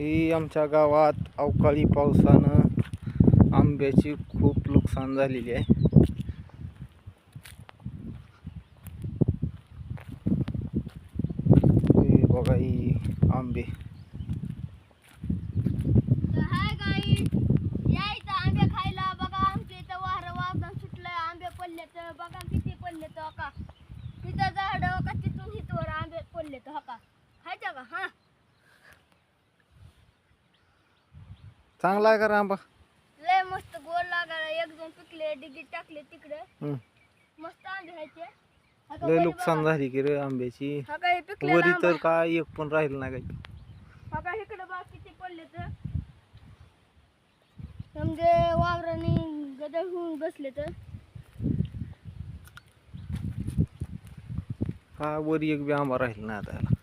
ही आमच्या गावात अवकाळी पावसानं आंब्याची खूप नुकसान झालेली आहे. हे बघा ही आंबे. हाय गाई, यायचं आंबे खायला. बघा आमच्या इथं वारं वागण सुटलंय, आंबे पडलेत. बघा किती पडलेत. हो का तिथं झाड, हो का तिथून इथवर आंबे पडलेत. हो का खायचं का? हा चांगला आहे का आंबा? लय मस्त गोड लागायला. एक दोन पिकले, डिगीत टाकले तिकडे. मस्त आंबे खायचे. हा का लय वरी नुकसान बघा. झाली की रे आंब्याची. हा का हे पिकलेला वरी आंबा. तर काय एक पण राहिलं नाही काही. हा का इकडे बघ किती पडलेत. समजे वावराने गदळ होऊन बसले तर का वरी एक बी आंबा राहिला नाही आता याला.